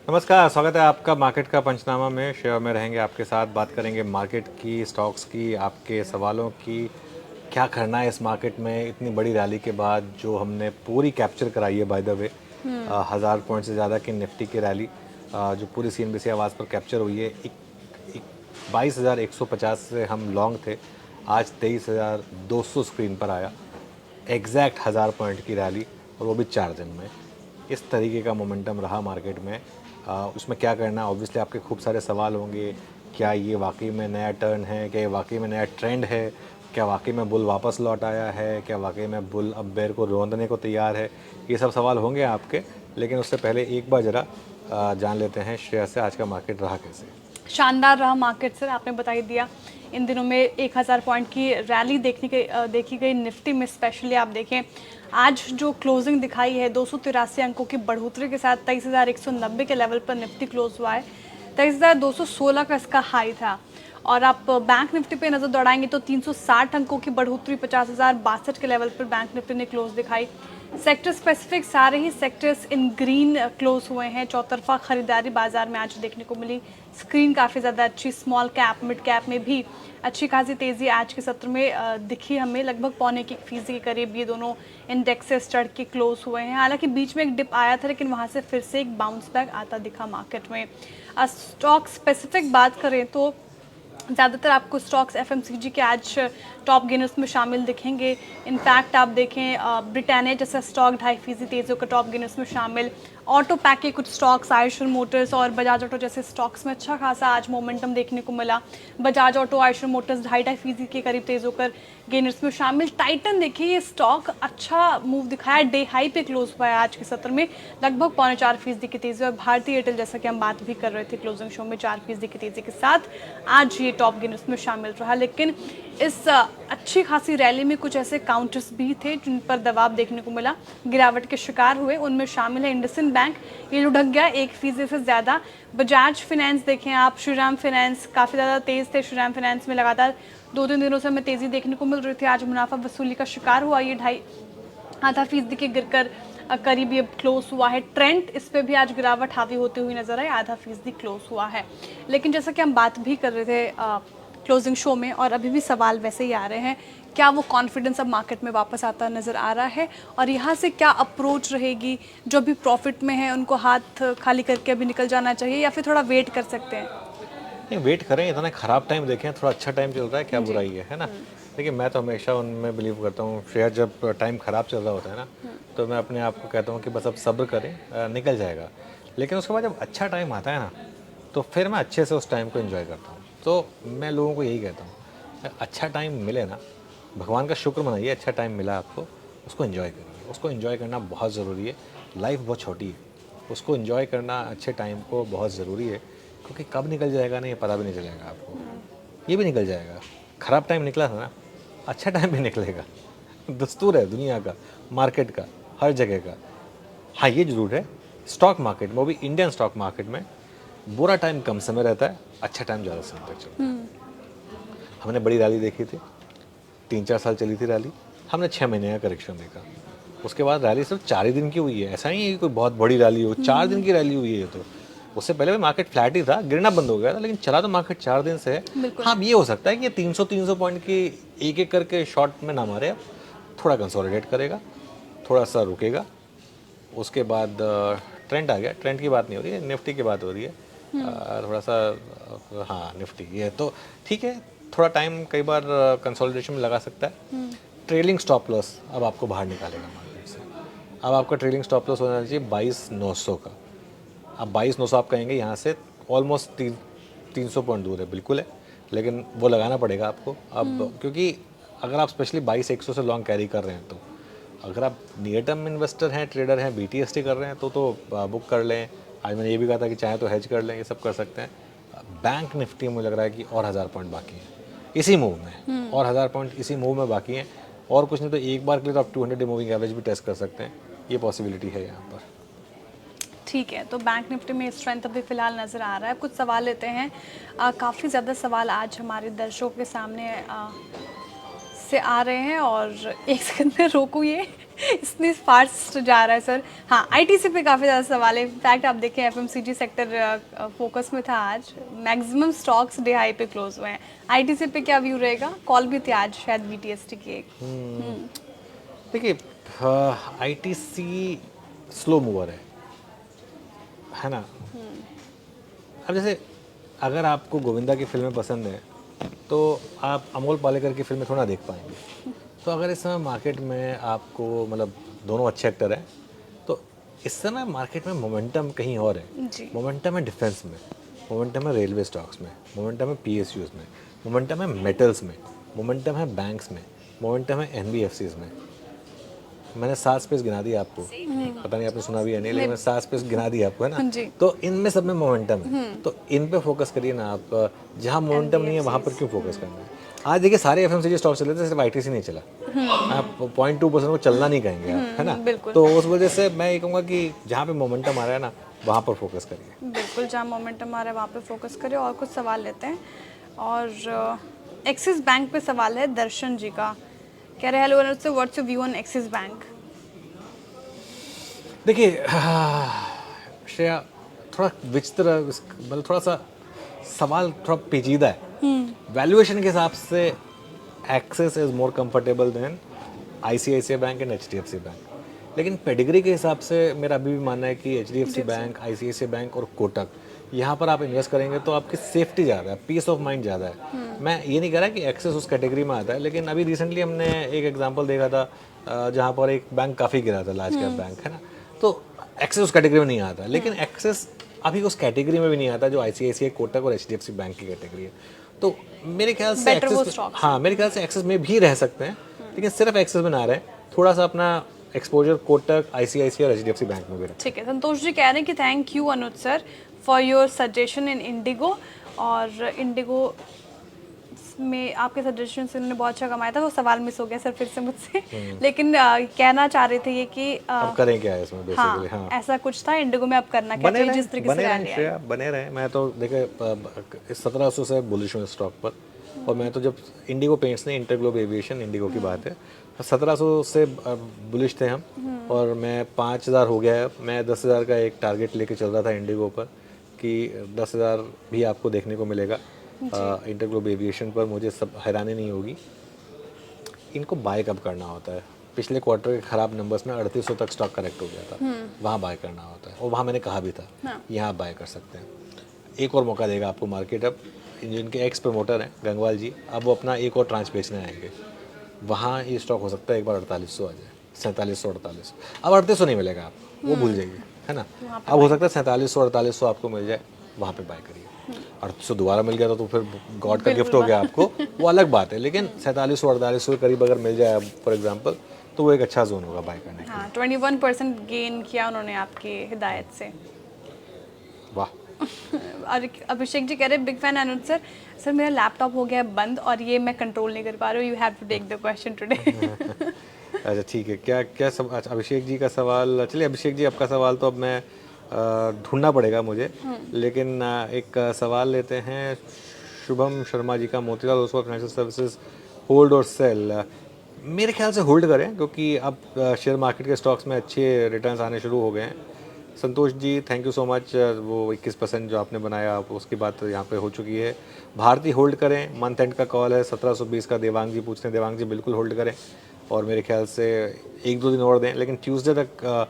नमस्कार, स्वागत है आपका मार्केट का पंचनामा में। शेयर में रहेंगे आपके साथ, बात करेंगे मार्केट की, स्टॉक्स की, आपके सवालों की। क्या करना है इस मार्केट में इतनी बड़ी रैली के बाद, जो हमने पूरी कैप्चर कराई है बाय द वे। 1000 पॉइंट से ज़्यादा की निफ्टी की रैली जो पूरी CNBC आवाज़ पर कैप्चर हुई है। 22,150 से हम लॉन्ग थे, आज 23,200 स्क्रीन पर आया। एग्जैक्ट 1000 पॉइंट की रैली, और वो भी 4 दिन में। इस तरीके का मोमेंटम रहा मार्केट में। उसमें क्या करना है, ऑब्वियसली आपके खूब सारे सवाल होंगे। क्या ये वाकई में नया टर्न है? क्या ये वाकई में नया ट्रेंड है? क्या वाकई में बुल वापस लौट आया है? क्या वाकई में बुल अब बेयर को रोंदने को तैयार है? ये सब सवाल होंगे आपके, लेकिन उससे पहले एक बार ज़रा जान लेते हैं श्रेया से आज का मार्केट रहा कैसे। शानदार रहा मार्केट सर, आपने बता ही दिया। इन दिनों में 1000 पॉइंट की रैली देखी गई निफ्टी में। स्पेशली आप देखें, आज जो क्लोजिंग दिखाई है 283 अंकों की बढ़ोतरी के साथ 23,190 के लेवल पर निफ्टी क्लोज हुआ है। 23,216 का इसका हाई था। और आप बैंक निफ्टी पे नज़र दौड़ाएंगे तो 360 अंकों की बढ़ोतरी 50,062 के लेवल पर बैंक निफ्टी ने क्लोज दिखाई। सेक्टर स्पेसिफिक सारे ही सेक्टर्स इन ग्रीन क्लोज हुए हैं। चौतरफा खरीदारी बाजार में आज देखने को मिली। स्क्रीन काफ़ी ज़्यादा अच्छी, स्मॉल कैप मिड कैप में भी अच्छी खासी तेज़ी आज के सत्र में दिखी हमें। लगभग पौने की फीसदी के करीब ये दोनों इंडेक्सेस चढ़ के क्लोज हुए हैं। हालांकि बीच में एक डिप आया था, लेकिन वहाँ से फिर से एक बाउंस बैक आता दिखा मार्केट में। स्टॉक स्पेसिफिक बात करें तो ज़्यादातर आपको स्टॉक्स FMCG के आज टॉप गेनर्स में शामिल दिखेंगे। इनफैक्ट आप देखें ब्रिटानिया जैसा स्टॉक 2.5% तेज़ियों का टॉप गेनर्स में शामिल। ऑटो पैक के कुछ स्टॉक्स, आयुष्मान मोटर्स और बजाज ऑटो जैसे स्टॉक्स में अच्छा खासा आज मोमेंटम देखने को मिला। बजाज ऑटो, आयुष्मान मोटर्स 2.5% के करीब तेज़ होकर गेनर्स में शामिल। टाइटन देखिए, ये स्टॉक अच्छा मूव दिखाया, डे हाई पे क्लोज हुआ है आज के सत्र में, लगभग 3.25% की तेज़ी। और भारतीय एयरटेल, जैसा कि हम बात भी कर रहे थे क्लोजिंग शो में, 4% की तेज़ी के साथ आज ये टॉप गेनर्स में शामिल रहा। लेकिन इस अच्छी खासी रैली में कुछ ऐसे काउंटर्स भी थे जिन पर दबाव देखने को मिला, गिरावट के शिकार हुए। उनमें शामिल है इंडसइंड बैंक, ये लुढ़क गया 1% से ज़्यादा। बजाज फाइनेंस देखें आप, श्रीराम फाइनेंस काफ़ी ज़्यादा तेज़ थे। श्रीराम फाइनेंस में लगातार 2-3 दिनों से हमें तेज़ी देखने को मिल रही थी, आज मुनाफा वसूली का शिकार हुआ। ये 0.5% के गिरकर करीब ये क्लोज हुआ है। ट्रेंड इस पे भी आज गिरावट हावी होते हुए नजर आई, 0.5% क्लोज हुआ है। लेकिन जैसा कि हम बात भी कर रहे थे क्लोजिंग शो में, और अभी भी सवाल वैसे ही आ रहे हैं, क्या वो कॉन्फिडेंस अब मार्केट में वापस आता नज़र आ रहा है? और यहाँ से क्या अप्रोच रहेगी? जो भी प्रॉफिट में है उनको हाथ खाली करके अभी निकल जाना चाहिए, या फिर थोड़ा वेट कर सकते हैं? नहीं, वेट करें, इतना ख़राब टाइम देखें, थोड़ा अच्छा टाइम चल रहा है, क्या बुराई है ना। देखिए, मैं तो हमेशा उनमें बिलीव करता हूँ, शेयर जब टाइम ख़राब चल रहा होता है ना, तो मैं अपने आप को कहता हूँ कि बस अब सब्र करें, निकल जाएगा। लेकिन उसके बाद जब अच्छा टाइम आता है ना, तो फिर मैं अच्छे से उस टाइम को एंजॉय करता हूँ। तो मैं लोगों को यही कहता हूँ, अच्छा टाइम मिले ना, भगवान का शुक्र मनाइए, अच्छा टाइम मिला आपको, उसको एंजॉय करिए। उसको एंजॉय करना बहुत ज़रूरी है। लाइफ बहुत छोटी है, उसको एंजॉय करना अच्छे टाइम को बहुत ज़रूरी है, क्योंकि कब निकल जाएगा ना, ये पता भी नहीं चलेगा आपको। ये भी निकल जाएगा। ख़राब टाइम निकला था ना, अच्छा टाइम भी निकलेगा। दस्तूर है दुनिया का, मार्केट का, हर जगह का। हाँ, ये ज़रूर है, स्टॉक मार्केट में, वो भी इंडियन स्टॉक मार्केट में, बुरा टाइम कम समय रहता है, अच्छा टाइम ज़्यादा समय तक चलता है। हमने बड़ी रैली देखी थी, 3-4 साल चली थी रैली। हमने 6 महीने का करेक्शन देखा। उसके बाद रैली सिर्फ 4 ही दिन की हुई है। ऐसा नहीं है कि कोई बहुत बड़ी रैली हो, 4 दिन की रैली हुई है ये तो। उससे पहले भी मार्केट फ्लैट ही था, गिरना बंद हो गया था, लेकिन चला तो मार्केट 4 दिन से है। बिल्कुल। हाँ, अब ये हो सकता है कि ये 300 पॉइंट की एक-एक करके शॉर्ट में ना मारे, अब थोड़ा कंसोलिडेट करेगा, थोड़ा सा रुकेगा। उसके बाद ट्रेंड आ गया। ट्रेंड की बात नहीं हो रही है, निफ्टी की बात हो रही है। थोड़ा सा हाँ, निफ्टी ये तो ठीक है, थोड़ा टाइम कई बार कंसोलिडेशन में लगा सकता है। ट्रेलिंग स्टॉप लॉस अब आपको बाहर निकालेगा मार्केट से। अब आपका ट्रेलिंग स्टॉप लॉस होना चाहिए 22,900 का। अब 22,900 आप कहेंगे, यहाँ से ऑलमोस्ट 300 पॉइंट दूर है, बिल्कुल है, लेकिन वो लगाना पड़ेगा आपको अब, क्योंकि अगर आप स्पेशली 22,100 से लॉन्ग कैरी कर रहे हैं, तो अगर आप नियर टर्म इन्वेस्टर हैं, ट्रेडर हैं, BTST कर रहे हैं, तो बुक कर लें। आज मैंने ये भी कहा था कि चाहे तो हेज कर लें, ये सब कर सकते हैं। बैंक निफ्टी मुझे लग रहा है कि और 1000 पॉइंट बाकी हैं इसी मूव में, और 1000 पॉइंट इसी मूव में बाकी हैं, और कुछ नहीं तो एक बार के लिए तो आप 200 डे मूविंग एवरेज भी टेस्ट कर सकते हैं। ये पॉसिबिलिटी है यहाँ पर। ठीक है, तो बैंक निफ्टी में स्ट्रेंथ अभी फिलहाल नज़र आ रहा है। कुछ सवाल लेते हैं। काफ़ी ज़्यादा सवाल आज हमारे दर्शकों के सामने से आ रहे हैं, और एक सेकंड में रोकू ये इतनी फास्ट जा रहा है सर। हाँ, आईटीसी पे काफ़ी ज़्यादा सवाल है। इनफैक्ट आप देखें एफएमसीजी सेक्टर फोकस में था आज, मैक्सिमम स्टॉक्स डे हाई पे क्लोज हुए हैं। आईटीसी पे क्या व्यू रहेगा? कॉल भी थी आज शायद बीटीएसटी की एक। देखिए आईटीसी स्लो मूवर है ना। अब जैसे अगर आपको गोविंदा की फिल्में पसंद है तो आप अमोल पालेकर की फिल्में थोड़ा देख पाएंगे। तो अगर इस समय मार्केट में आपको मतलब दोनों अच्छे एक्टर हैं तो इस समय मार्केट में मोमेंटम कहीं और है। जी। मोमेंटम है डिफेंस में, मोमेंटम है रेलवे स्टॉक्स में, मोमेंटम है पीएसयूज में, मोमेंटम है मेटल्स में, मोमेंटम है बैंक्स में, मोमेंटम है एनबीएफसीज में। मैंने 7 स्पेस गिना दी आपको, पता नहीं आपने सुना भी है नहीं, लेकिन मैं 7 स्पेस गिना दी आपको, है ना। जी। तो इनमें सब में मोमेंटम है, तो इन पे फोकस करिए ना आप। जहाँ मोमेंटम नहीं है वहाँ पर क्यों फोकस करना है। आज देखिए सारे एफएमसीजी स्टॉक चले थे, सिर्फ आईटीसी नहीं चला। आप 0.2% को चलना नहीं कहेंगे आप, है ना। बिल्कुल। तो उस वजह से मैं ये कहूँगा कि जहाँ पे मोमेंटम आ रहा है ना वहाँ पर फोकस करिए। बिल्कुल, जहाँ मोमेंटम आ रहा है वहाँ पे फोकस करें। और कुछ सवाल लेते हैं। और एक्सिस बैंक पे सवाल है दर्शन जी का, कह रहे हेलो अनुज से, what's your view on axis bank? देखिए श्रेया, थोड़ा विचित्र मतलब थोड़ा सा सवाल थोड़ा पेचीदा है। वैल्यूएशन के हिसाब से Axis is more comfortable than ICICI bank and HDFC bank, लेकिन पेडिग्री के हिसाब से मेरा अभी भी मानना है कि एचडीएफसी बैंक, आईसीआईसीआई बैंक और कोटक, यहाँ पर आप इन्वेस्ट करेंगे तो आपकी सेफ्टी ज़्यादा है, पीस ऑफ माइंड ज़्यादा है। मैं ये नहीं कह रहा कि एक्सिस उस कैटेगरी में आता है, लेकिन अभी रिसेंटली हमने एक एग्जांपल देखा था जहाँ पर एक बैंक काफ़ी गिरा था, लार्ज कैप बैंक, है ना। तो एक्सिस उस कैटेगरी में नहीं आता, लेकिन एक्सिस अभी उस कैटेगरी में भी नहीं आता जो आईसीआईसीआई, कोटक और एचडीएफसी बैंक की कैटेगरी है। तो मेरे ख्याल से एक्सिस, हाँ मेरे ख्याल से एक्सिस में भी रह सकते हैं, लेकिन सिर्फ एक्सिस में ना रहे, थोड़ा सा अपना एक्सपोजर कोटक, आईसीआईसीआई और एचडीएफसी बैंक में भी रखें। ठीक है, संतोष जी कह रहे हैं कि thank you Anuj sir for your suggestion in Indigo. और इंडिगो में आपके सजेशन से उन्होंने बहुत अच्छा कमाया था। वो सवाल मिस हो गया सर फिर से मुझसे, लेकिन कहना चाह रहे थे ये कि अब करें क्या है इसमें बेसिकली। हाँ, ऐसा कुछ था इंडिगो में, अब करना क्या चाहिए जिस तरीके से रैली आई? बने रहे। मैं तो देखे 1700 से बुलिश हूँ स्टॉक पर, और मैं तो जब इंडिगो पेंट्स ने, इंटरग्लोब एविएशन इंडिगो की बात है, 1700 से बुलिश थे हम, और मैं 5000 हो गया है। मैं 10,000 का एक टारगेट लेके चल रहा था इंडिगो पर कि 10,000 भी आपको देखने को मिलेगा इंटरग्लोब एविएशन पर। मुझे सब हैरानी नहीं होगी। इनको बाय कब करना होता है? पिछले क्वार्टर के खराब नंबर्स में 3800 तक स्टॉक करेक्ट हो गया था, वहाँ बाय करना होता है, और वहाँ मैंने कहा भी था यहाँ बाय कर सकते हैं। एक और मौका देगा आपको मार्केट। अब जिनके एक्स प्रमोटर हैं गंगवाल जी, अब वो अपना एक और ट्रांच बेचने आएंगे, वहाँ ये स्टॉक हो सकता है एक बार 4800 आ जाए, 4700, 4800। अब 3800 नहीं मिलेगा आपको, वो भूल जाइए, है ना। अब हो सकता है 4700, 4800 आपको मिल जाए, वहाँ पे बाय करिए। 3800 दोबारा मिल गया तो फिर गॉड का गिफ्ट हो गया आपको, वो अलग बात है। लेकिन 4700, 4800 के करीब अगर मिल जाए फॉर एग्जांपल, तो वो एक अच्छा जोन होगा बाय करने का। हाँ, 21% गेन किया उन्होंने आपकी हिदायत से। वाह। और अभिषेक जी कह रहे हैं big fan Anuj sir, sir मेरा लैपटॉप हो गया बंद और ये मैं कंट्रोल नहीं कर पा रहा हूँ, you have to take the question today. अच्छा ठीक है, क्या क्या अच्छा, अभिषेक जी का सवाल, चलिए अभिषेक जी आपका सवाल तो अब मैं ढूंढना पड़ेगा मुझे, लेकिन एक सवाल लेते हैं शुभम शर्मा जी का, Motilal Oswal financial services, hold और सेल? मेरे ख्याल से होल्ड करें, क्योंकि अब शेयर मार्केट के स्टॉक्स में अच्छे रिटर्न्स आने शुरू हो गए हैं। Santosh ji thank you so much, वो 21% जो आपने बनाया उसकी बात यहाँ पे हो चुकी है। भारतीय होल्ड करें, मंथ एंड का कॉल है 1720 का। देवांग जी पूछते हैं, देवांग जी बिल्कुल होल्ड करें, और मेरे ख्याल से 1-2 दिन और दें, लेकिन ट्यूसडे तक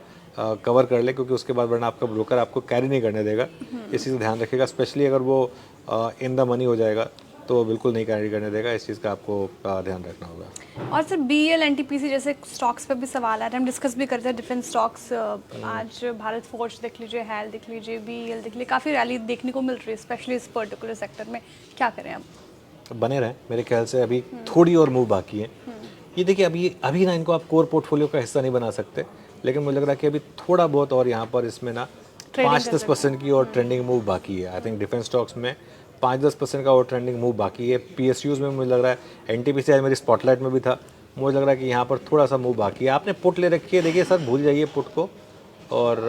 कवर कर ले, क्योंकि उसके बाद वरना आपका ब्रोकर आपको कैरी नहीं करने देगा। इस चीज़ का ध्यान रखिएगा, स्पेशली अगर वो इन द मनी हो जाएगा तो बिल्कुल नहीं कैरी करने देगा। इस चीज़ का आपको ध्यान रखना होगा। और सर बीएल एनटीपीसी जैसे स्टॉक्स पे भी सवाल आ रहे हैं, हम डिस्कस भी करते हैं डिफरेंट स्टॉक्स। आज भारत फोर्ज देख लीजिए, हैल देख लीजिए, बीएल देख लीजिए, काफ़ी रैली देखने को मिल रही है स्पेशली इस पर्टिकुलर सेक्टर में। क्या करें अब? बने रहें, मेरे ख्याल से अभी थोड़ी और मूव बाकी है। ये देखिए अभी ना इनको आप कोर पोर्टफोलियो का हिस्सा नहीं बना सकते, लेकिन मुझे लग रहा है कि अभी थोड़ा बहुत और यहाँ पर इसमें ना 5-10% की और ट्रेंडिंग मूव बाकी है। आई थिंक डिफेंस स्टॉक्स में 5-10% का और ट्रेंडिंग मूव बाकी है। पीएसयूज में मुझे लग रहा है, एनटीपीसी आज मेरी स्पॉटलाइट में भी था, मुझे लग रहा है कि यहाँ पर थोड़ा सा मूव बाकी है। आपने पुट ले रखी है, देखिए सर भूल जाइए पुट को, और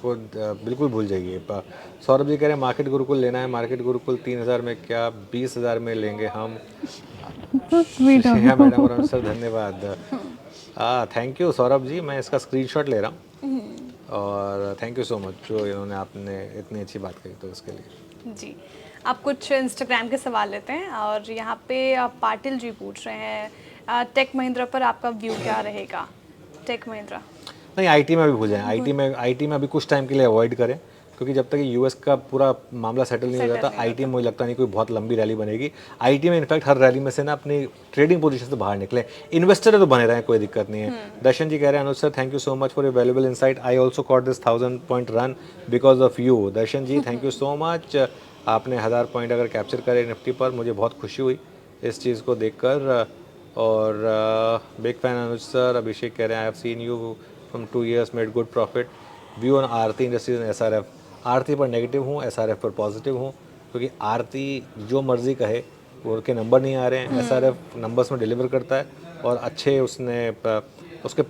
बिल्कुल भूल जाइए। सौरभ जी कह रहे हैं मार्केट गुरुकुल लेना है, मार्केट गुरुकुल 3000 में क्या 20,000 में लेंगे हम? मैडम और सर धन्यवाद। थैंक यू सौरभ जी, मैं इसका स्क्रीनशॉट ले रहा हूँ और थैंक यू सो मच जो इन्होंने आपने इतनी अच्छी बात कही तो इसके लिए। जी, आप कुछ इंस्टाग्राम के सवाल लेते हैं और यहाँ पे पाटिल जी पूछ रहे हैं टेक महिंद्रा पर आपका व्यू क्या रहेगा? टेक महिंद्रा नहीं, आईटी में अभी भूल जाएं, आईटी में अभी कुछ टाइम के लिए अवॉइड करें, क्योंकि जब तक यूएस का पूरा मामला सेटल नहीं हो जाता आईटी में मुझे लगता नहीं कोई बहुत लंबी रैली बनेगी। आईटी में इनफैक्ट हर रैली में से ना अपनी ट्रेडिंग पोजीशन से बाहर निकले, इन्वेस्टर है तो बने रहें, कोई दिक्कत नहीं है। दर्शन जी कह रहे हैं Anuj sir thank you so much for your valuable insight, I also caught this 1000 point run because of you. Darshan ji thank you so much, आपने 1000 पॉइंट अगर कैप्चर करे निफ्टी पर, मुझे बहुत खुशी हुई इस चीज़ को देखकर। और big fan Anuj sir. Abhishek कह रहे हैं I have seen you from 2 years made good profit, view on Aarti industries and SRF. Aarti पर नेगेटिव हूँ, एसआरएफ पर पॉजिटिव हूँ, क्योंकि आरती जो मर्जी कहे वो उनके नंबर नहीं आ रहे हैं, एसआरएफ नंबर्स में डिलीवर करता है और अच्छे उसके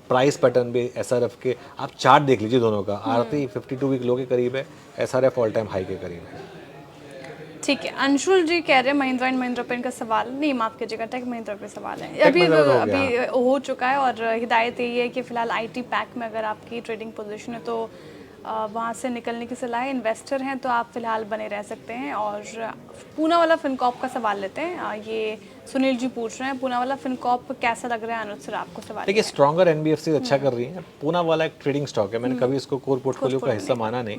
प्राइस पैटर्न भी एसआरएफ के, आप चार्ट देख लीजिए दोनों का, आरती 52 वीक लो के करीब है, एसआरएफ ऑल टाइम हाई के करीब है। ठीक है, अंशुल जी कह रहे हैं महिंद्रा एंड महिंद्रा पे इनका सवाल नहीं, माफ कीजिएगा, टेक महिंद्रा पे सवाल है, अभी हो चुका है और हिदायत यही है कि फिलहाल आईटी पैक में अगर आपकी ट्रेडिंग पोजीशन है तो वहाँ से निकलने की सलाह है। इन्वेस्टर हैं तो आप फिलहाल बने रह सकते हैं। और पूना वाला फिनकॉप का सवाल लेते हैं, ये सुनील जी पूछ रहे हैं पूना वाला फिनकॉप कैसा लग रहा है अनुज सर आपको? सवाल देखिए स्ट्रॉन्गर एनबीएफसी अच्छा कर रही है, पूना वाला एक ट्रेडिंग स्टॉक है, मैंने कभी इसको कोर पोर्टफोलियो का हिस्सा माना नहीं।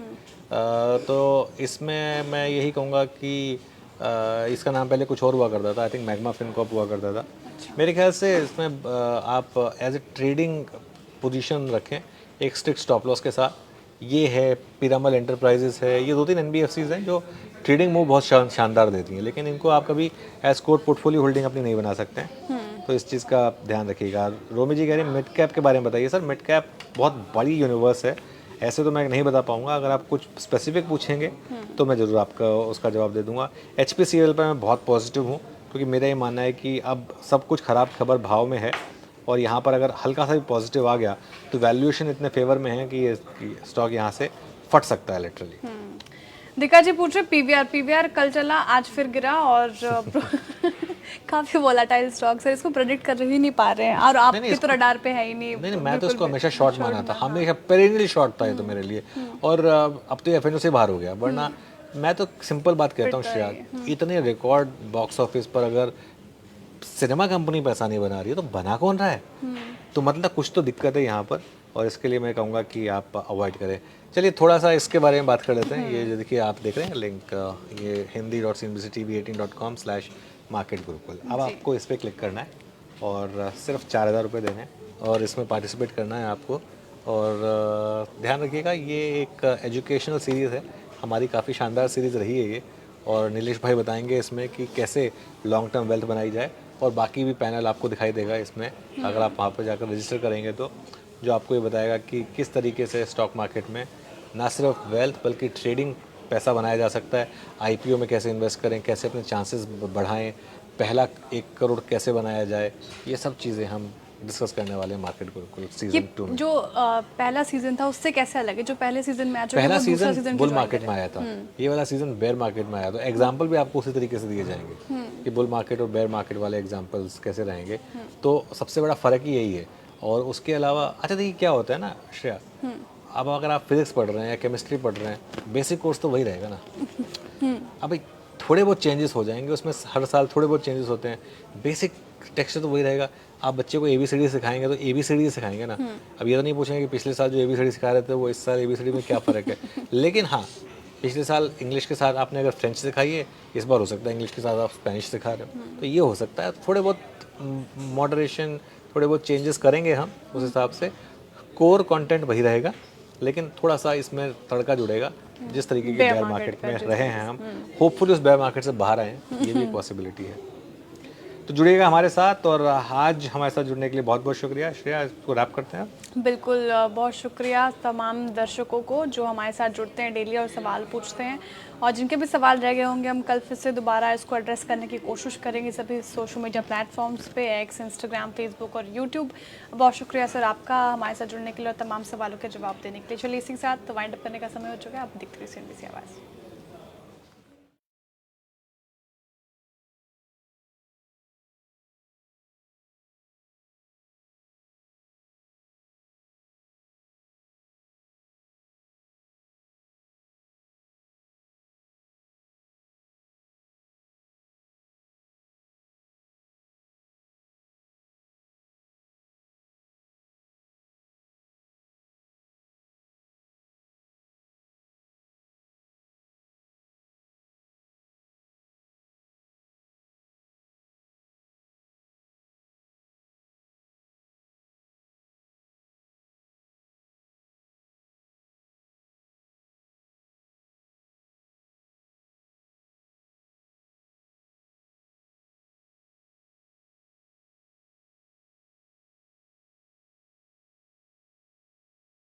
तो इसमें मैं यही कहूँगा कि इसका नाम पहले कुछ और हुआ करता था, आई थिंक मैग्मा फिनकॉप हुआ करता था। मेरे ख्याल से इसमें आप एज ए ट्रेडिंग पोजीशन रखें एक स्ट्रिक्ट स्टॉप लॉस के साथ। ये है पिरामल एंटरप्राइजेस है, ये 2-3 एनबीएफसीज हैं जो ट्रेडिंग मूव बहुत शानदार देती हैं, लेकिन इनको आप कभी एज कोर पोर्टफोलियो होल्डिंग अपनी नहीं बना सकते हैं, तो इस चीज़ का आप ध्यान रखिएगा। रोमी जी कह रहे हैं मिड कैप के बारे में बताइए। सर मिड कैप बहुत बड़ी यूनिवर्स है, ऐसे तो मैं नहीं बता पाऊंगा, अगर आप कुछ स्पेसिफिक पूछेंगे तो मैं ज़रूर आपका उसका जवाब दे दूंगा। एचपीसीएल पर मैं बहुत पॉजिटिव हूँ, क्योंकि मेरा ये मानना है कि अब सब कुछ ख़राब खबर भाव में है और यहाँ पर अगर हल्का सा भी पॉजिटिव आ गया तो वैल्यूएशन इतने फेवर में है कि ये स्टॉक यहाँ से फट सकता है लिटरली। दिका जी पूछ रहे पीवीआर कल चला आज फिर गिरा और काफी वोलेटाइल स्टॉक है, इसको प्रेडिक्ट कर ही नहीं पा रहे हैं और आपके तो रडार पे है ही नहीं। नहीं मैं तो इसको हमेशा शॉर्ट माना था, हमेशा पेरेनियल शॉर्ट था ये तो मेरे लिए, और अब तो एफएनओ से बाहर हो गया, वरना मैं तो सिंपल बात कहता हूँ श्रेया, इतने रिकॉर्ड बॉक्स ऑफिस पर अगर सिनेमा कंपनी पैसा नहीं बना रही है तो बना कौन रहा है? तो मतलब कुछ तो दिक्कत है यहाँ पर, और इसके लिए मैं कहूँगा कि आप अवॉइड करें। चलिए थोड़ा सा इसके बारे में बात कर लेते हैं। ये जो देखिए आप देख रहे हैं लिंक, ये hindi.cnbctv18.com/market गुरुकुल। अब आपको इस पर क्लिक करना है और सिर्फ 4000 रुपये देने हैं और इसमें पार्टिसिपेट करना है आपको। और ध्यान रखिएगा ये एक एजुकेशनल सीरीज़ है, हमारी काफ़ी शानदार सीरीज़ रही है ये, और नीलेश भाई बताएंगे इसमें कि कैसे लॉन्ग टर्म वेल्थ बनाई जाए, और बाकी भी पैनल आपको दिखाई देगा इसमें अगर आप वहाँ पर जाकर रजिस्टर करेंगे तो, जो आपको ये बताएगा कि किस तरीके से स्टॉक मार्केट में ना सिर्फ वेल्थ बल्कि ट्रेडिंग पैसा बनाया जा सकता है, आईपीओ में कैसे इन्वेस्ट करें, कैसे अपने चांसेस बढ़ाएं, पहला 1 करोड़ कैसे बनाया जाए, ये सब चीज़ें हम डिस्कस करने वाले हैं मार्केट गुरुकुल सीजन 2 में। जो पहला सीजन था उससे कैसे अलग है? जो पहले सीजन में पहला सीजन बुल मार्केट में आया था, ये वाला सीजन बेयर मार्केट में आया, तो एग्जाम्पल भी आपको उसी तरीके से दिए जाएंगे कि बुल मार्केट और बेयर मार्केट वाले एग्जाम्पल्स कैसे रहेंगे। तो सबसे बड़ा फ़र्क ही यही है। और उसके अलावा अच्छा देखिए क्या होता है ना श्रेया, अब अगर आप फिजिक्स पढ़ रहे हैं या केमिस्ट्री पढ़ रहे हैं, बेसिक कोर्स तो वही रहेगा ना। अब थोड़े बहुत चेंजेस हो जाएंगे उसमें, हर साल थोड़े बहुत चेंजेस होते हैं, बेसिक टेक्सचर तो वही रहेगा। आप बच्चे को ABCD सिखाएंगे तो ABCD सिखाएंगे ना। अब ये तो नहीं पूछेंगे कि पिछले साल जो ABCD सिखा रहे थे वो इस साल ABCD में क्या फ़र्क है। लेकिन हाँ, पिछले साल इंग्लिश के साथ आपने अगर फ्रेंच सिखाई है, इस बार हो सकता है इंग्लिश के साथ आप स्पेनिश सिखा रहे हो, तो ये हो सकता है थोड़े बहुत मॉडरेशन, थोड़े बहुत चेंजेस करेंगे हम उस हिसाब से। कोर कंटेंट वही रहेगा, लेकिन थोड़ा सा इसमें तड़का जुड़ेगा, जिस तरीके के बेयर मार्केट में रहे हैं हम, होपफुली उस बेयर मार्केट से बाहर आए, ये भी एक पॉसिबिलिटी है। तो जुड़िएगा हमारे साथ, और आज हमारे साथ जुड़ने के लिए बहुत बहुत शुक्रिया। श्रेया इसको रैप करते हैं। बिल्कुल, बहुत शुक्रिया तमाम दर्शकों को जो हमारे साथ जुड़ते हैं डेली और सवाल पूछते हैं, और जिनके भी सवाल रह गए होंगे हम कल फिर से दोबारा इसको एड्रेस करने की कोशिश करेंगे सभी सोशल मीडिया प्लेटफॉर्म्स पे, एक्स, इंस्टाग्राम, फेसबुक और यूट्यूब। बहुत शुक्रिया सर आपका हमारे साथ जुड़ने के लिए और तमाम सवालों के जवाब देने के लिए। चलिए इसी के साथ वाइंड अप करने का समय हो चुका है। आप देखते रहिए CNBC आवाज़।